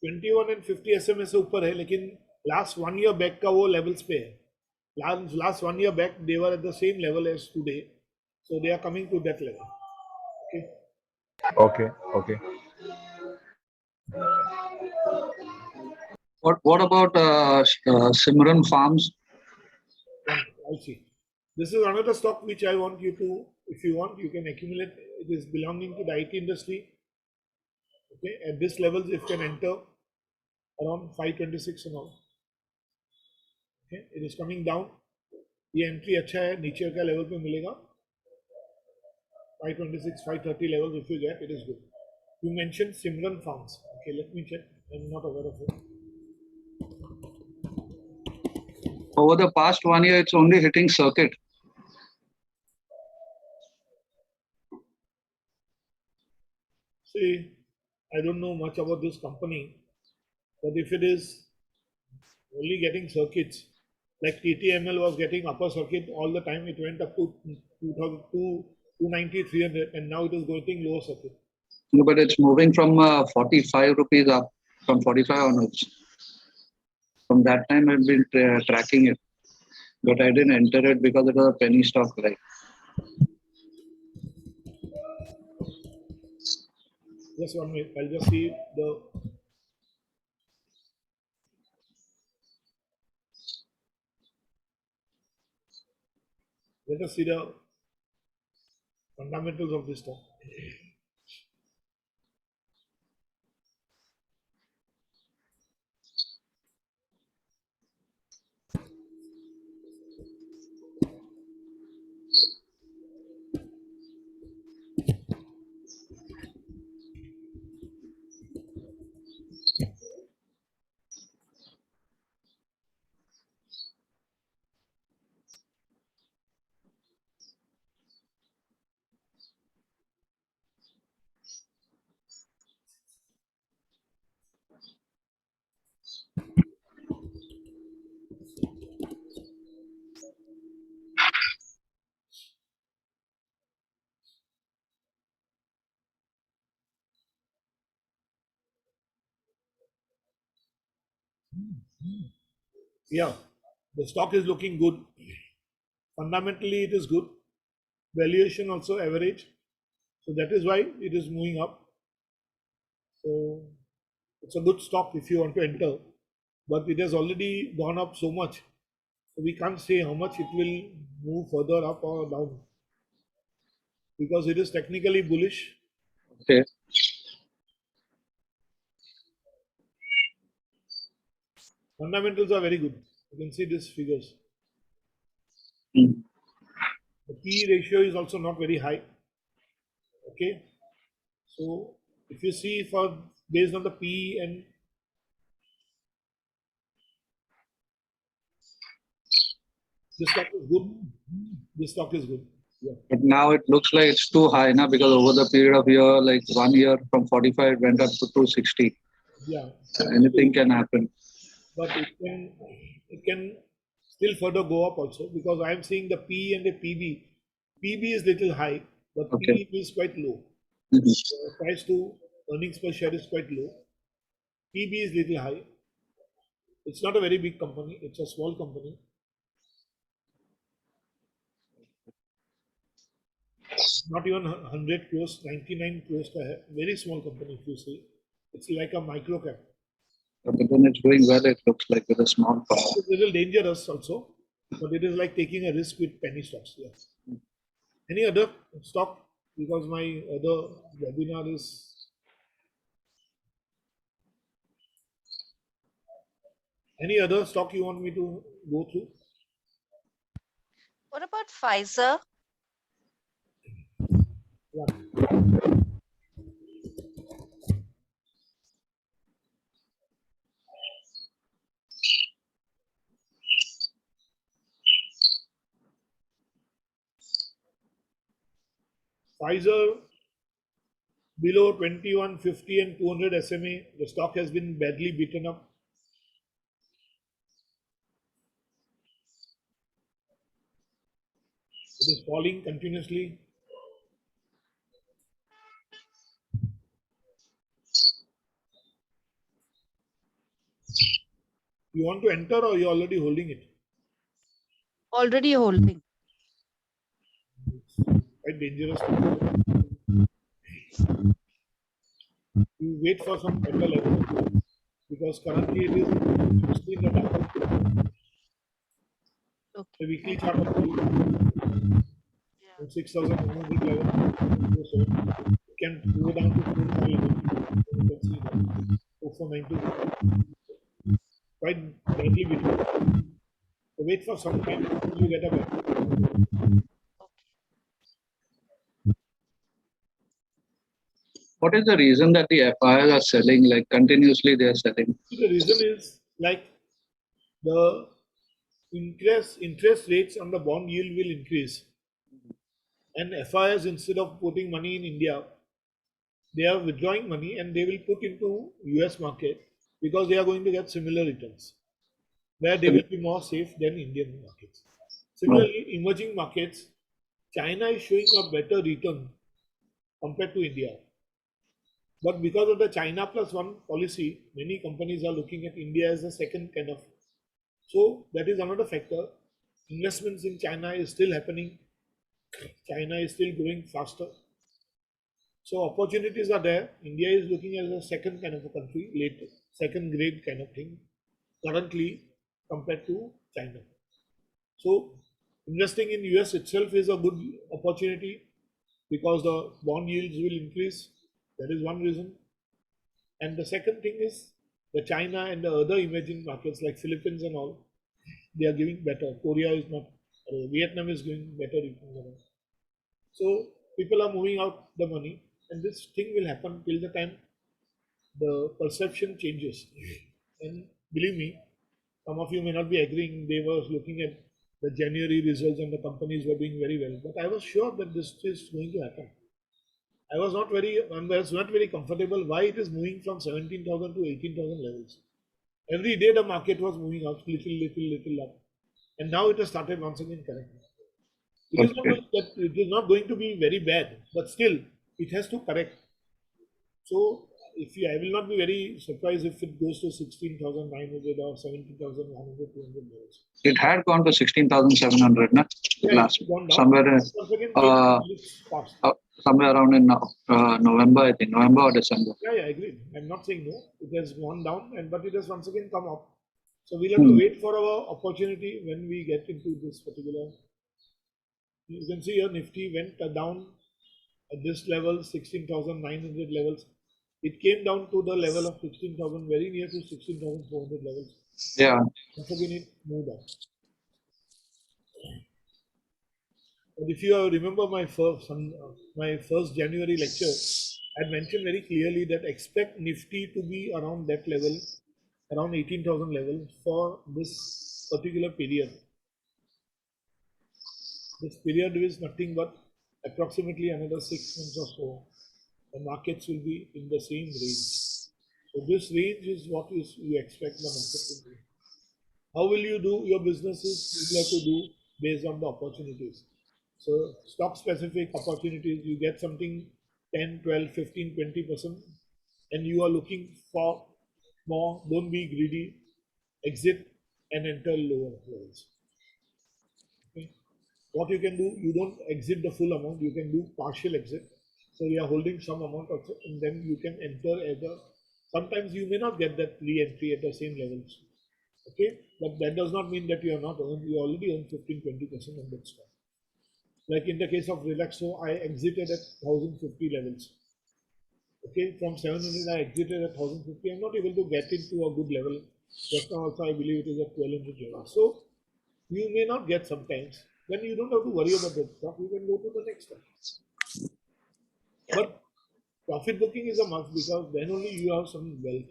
21 and 50 SMA से ऊपर है, लेकिन last 1 year back का वो levels पे है. Last 1 year back they were at the same level as today, so they are coming to that level. Okay. Okay. Okay. What about Simran Farms? I'll see. This is another stock which I want you to, if you want, you can accumulate. It is belonging to the IT industry. Okay, at this level, if you can enter around 526 and all. Okay, it is coming down. ये entry अच्छा है, नीचे का level पे मिलेगा 526, 530 levels. If you get, it is good. You mentioned Simran Farms. Okay, let me check. I'm not aware of it. Over the past 1 year, it's only hitting circuit. See, I don't know much about this company, but if it is only getting circuits, like TTML was getting upper circuit all the time, it went up to 290, 300, and now it is going lower circuit. No, but it's moving from 45 rupees up, from 45 onwards. From that time, I've been tracking it, but I didn't enter it because it was a penny stock, right? Just 1 minute, I'll just see the. Let us see the fundamentals of this stock. Yeah, the stock is looking good. Fundamentally, it is good. Valuation also average. So that is why it is moving up. So it's a good stock if you want to enter, but it has already gone up so much. So we can't say how much it will move further up or down because it is technically bullish. Okay. Fundamentals are very good. You can see these figures. Mm. The PE ratio is also not very high. Okay. So if you see for based on the PE and this stock is good. This stock is good. Yeah. But now it looks like it's too high now because over the period of year, like 1 year from 45, it went up to 260. Yeah. Anything can happen. But it can still further go up also because I am seeing the PE and the PB. PB is little high, but Okay. PE is quite low. Mhm. The price to earnings per share is quite low. PB is little high. It's not a very big company. It's a small company. not even 100 crores, 99 crores का है, very small company if you see. It's like a micro cap. But when it's doing well, it looks like with a small power. It's a little dangerous also, but it is like taking a risk with penny stocks. Yeah. Any other stock? Because my other webinar is. Any other stock you want me to go through? What about Pfizer? One. Pfizer below 2150 and 200 SMA, the stock has been badly beaten up. It is falling continuously. You want to enter or you're already holding it? Already holding. Quite dangerous. You wait for some better level because currently it is mostly in the dark. Okay. The weekly chart of the Yeah. 6,100 level. So it can go down to 4,500. You can see that 4,492. Quite badly beaten. So wait for some time until you get a back. What is the reason that the FIs are selling like continuously? They are selling. The reason is like the interest rates on the bond yield will increase, and FIs, instead of putting money in India, they are withdrawing money and they will put into US market because they are going to get similar returns, where they will be more safe than Indian markets. Similarly, emerging markets, China is showing a better return compared to India. But because of the China plus one policy, many companies are looking at India as a second kind of. So that is another factor. Investments in China is still happening. China is still growing faster. So opportunities are there. India is looking as a second kind of a country, late second grade kind of thing, currently compared to China. So investing in US itself is a good opportunity because the bond yields will increase. That is one reason. And the second thing is the China and the other emerging markets like Philippines and all, they are giving better. Korea is not, Vietnam is giving better. So people are moving out the money, and this thing will happen till the time the perception changes. And believe me, some of you may not be agreeing. They were looking at the January results and the companies were doing very well. But I was sure that this is going to happen. I was not very comfortable why it is moving from 17,000 to 18,000 levels. Every day the market was moving up little up, and now it has started once again correcting. It is not going to be very bad, but still it has to correct. So I will not be very surprised if it goes to 16,900 or 17,100, 200 levels. It had gone to 16,700 last somewhere. Somewhere around in November, I think, November or December. Yeah, I agree. I'm not saying no. It has gone down, but it has once again come up. So we'll have to wait for our opportunity when we get into this particular. You can see here Nifty went down at this level, 16,900 levels. It came down to the level of 16,000, very near to 16,400 levels. Yeah. Once again, it moved up. But if you remember my first January lecture, I mentioned very clearly that expect Nifty to be around that level, around 18,000 level for this particular period. This period is nothing but approximately another 6 months or so. The markets will be in the same range. So this range is what you expect the market to do. How will you do your businesses? You have to do based on the opportunities. So stock specific opportunities, you get something 10, 12, 15, 20%, and you are looking for more. Don't be greedy. Exit and enter lower levels. Okay. what you can do, you don't exit the full amount, you can do partial exit. So you are holding some amount also, and then you can enter at the, sometimes you may not get that re-entry at the same levels. Okay, but that does not mean that you are not earned, you already earned 15-20% on that stock. Like in the case of Relaxo, I exited at 1050 levels. Okay, from 700 I exited at 1050. I'm not able to get into a good level. Just now also I believe it is at 1200 levels. So you may not get sometimes. Then you don't have to worry about that stock. You can go to the next stock. But profit booking is a must because then only you have some wealth.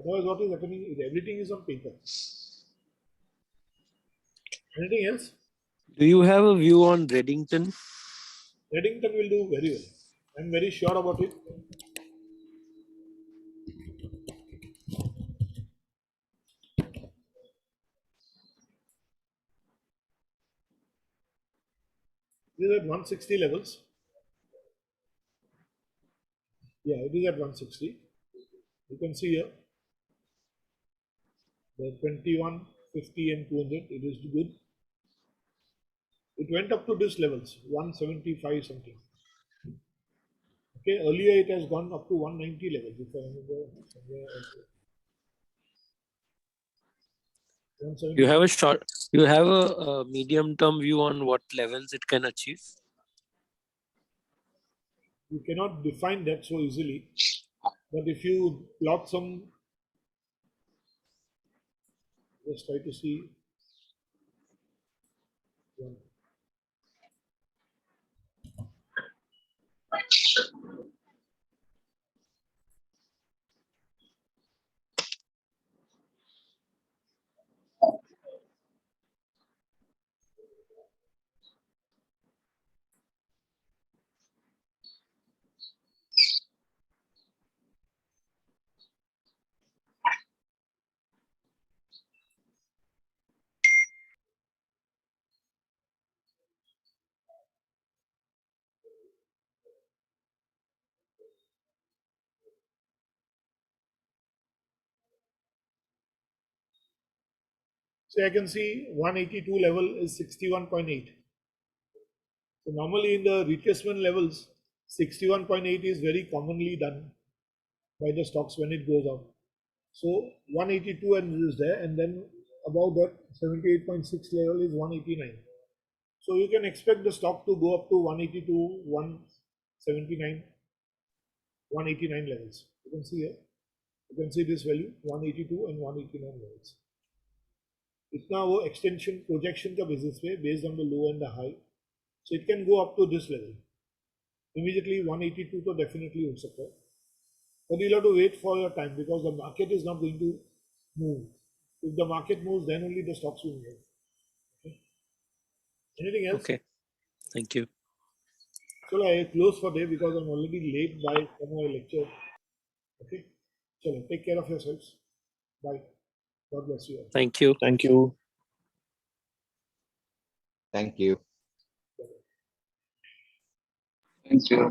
Otherwise, what is happening is everything is on paper. Anything else? Do you have a view on Reddington? Reddington will do very well. I'm very sure about it. It is at 160 levels. Yeah, it is at 160. You can see here the 21, 50 and 200. It is good. It went up to this levels, 175 something. Okay, earlier it has gone up to 190 levels. If I remember somewhere also. You have a medium term view on what levels it can achieve? You cannot define that so easily, but if you plot some, just try to see. One. So I can see 182 level is 61.8. So normally in the retracement levels, 61.8 is very commonly done by the stocks when it goes up. So 182 and it is there, and then above that 78.6 level is 189. So you can expect the stock to go up to 182, 179, 189 levels. You can see here. You can see this value 182 and 189 levels. इतना वो extension projection का basis पे based on the low and the high, so it can go up to this level. Immediately 182 तो definitely हो सकता है, but you'll have to wait for your time because the market is not going to move. If the market moves, then only the stocks will move. Okay. Anything else? Okay, thank you. So I close for day because I'm already late by from my lecture. Okay. So take care of yourselves. Bye. God bless you all. Thank you. Thank you. Thank you. Thank you.